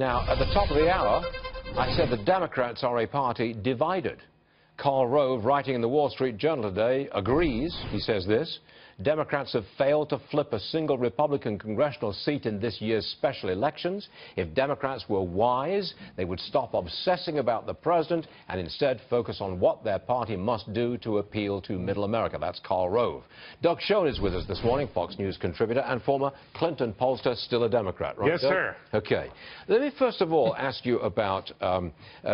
Now, at the top of the hour, I said the Democrats are a party divided. Karl Rove, writing in the Wall Street Journal today, agrees. He says this: Democrats have failed to flip a single Republican congressional seat in this year's special elections. If Democrats were wise, they would stop obsessing about the president and instead focus on what their party must do to appeal to middle America. That's Karl Rove. Doug Schoen is with us this morning, Fox News contributor and former Clinton pollster, still a Democrat, right? Yes, Doug? sir. Okay. Let me first of all ask you about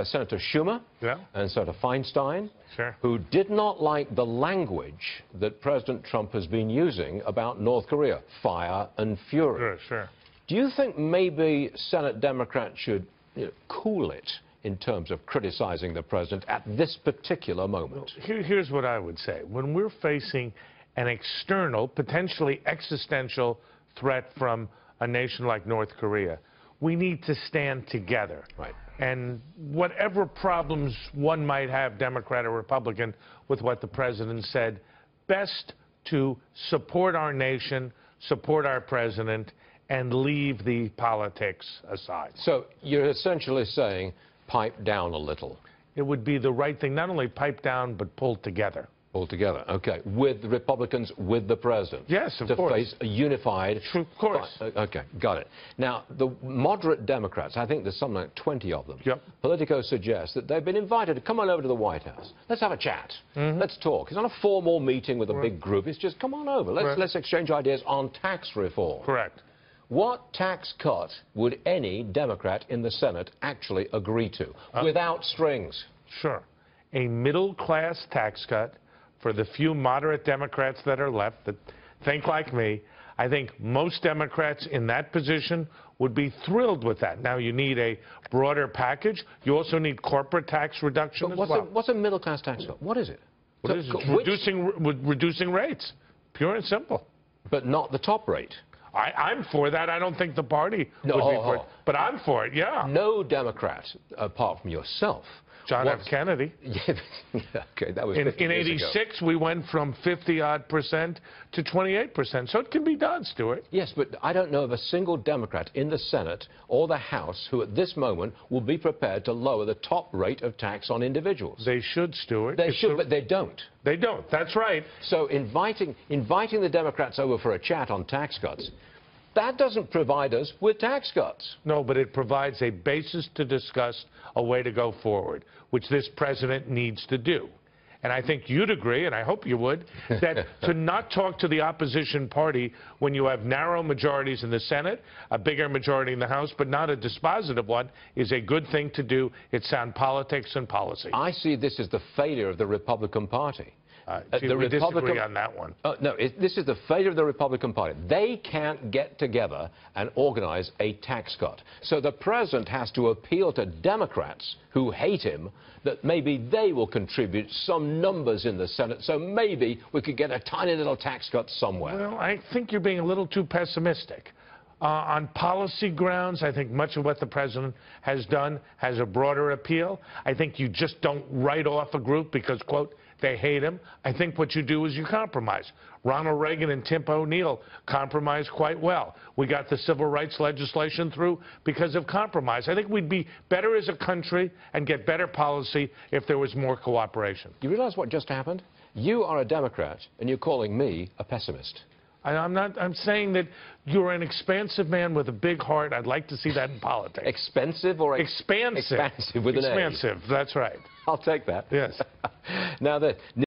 Senator Schumer and Senator Feinstein, who did not like the language that President Trump has been using about North Korea, fire and fury. Sure. Do you think maybe Senate Democrats should cool it in terms of criticizing the president at this particular moment? Here's what I would say. When we're facing an external, potentially existential threat from a nation like North Korea, we need to stand together. Right. And whatever problems one might have, Democrat or Republican, with what the president said, best to support our nation, support our president, and leave the politics aside. So you're essentially saying pipe down a little. It would be the right thing, not only pipe down, but pull together. Altogether, okay, with the Republicans, with the president. Yes, of course. To face a unified... Of course. Okay, got it. Now, the moderate Democrats, I think there's something like 20 of them. Yep. Politico suggests that they've been invited to come on over to the White House. Let's have a chat. Let's talk. It's not a formal meeting with a big group. It's just, come on over. Let's exchange ideas on tax reform. Correct. What tax cut would any Democrat in the Senate actually agree to, without strings? Sure. A middle-class tax cut for the few moderate Democrats that are left that think like me. I think most Democrats in that position would be thrilled with that. Now, you need a broader package. You also need corporate tax reduction as well. What's a middle-class tax cut? What is it? What is it? Reducing rates, pure and simple. But not the top rate. I'm for that. I don't think the party would be for it, but I'm for it, yeah. No Democrat, apart from yourself. John F. Kennedy. Okay, that was in 86, we went from 50-odd% to 28%. So it can be done, Stuart. Yes, but I don't know of a single Democrat in the Senate or the House who at this moment will be prepared to lower the top rate of tax on individuals. They should, Stuart. They should, but they don't. They don't. That's right. So inviting the Democrats over for a chat on tax cuts, that doesn't provide us with tax cuts. No, but it provides a basis to discuss a way to go forward, which this president needs to do. And I think you'd agree, and I hope you would, that to not talk to the opposition party when you have narrow majorities in the Senate, a bigger majority in the House, but not a dispositive one, is a good thing to do. It's sound politics and policy. I see this as the failure of the Republican Party. We disagree on that one. No, this is the failure of the Republican Party. They can't get together and organize a tax cut. So the president has to appeal to Democrats who hate him that maybe they will contribute some numbers in the Senate, so maybe we could get a tiny little tax cut somewhere. Well, I think you're being a little too pessimistic. On policy grounds, I think much of what the president has done has a broader appeal. I think you just don't write off a group because, quote, they hate him. I think what you do is you compromise. Ronald Reagan and Tim O'Neill compromised quite well. We got the civil rights legislation through because of compromise. I think we'd be better as a country and get better policy if there was more cooperation. You realize what just happened? You are a Democrat, and you're calling me a pessimist. I'm saying that you're an expansive man with a big heart. I'd like to see that in politics. Expensive or expansive? Expansive with an A. Expansive, that's right. I'll take that. Yes. Now,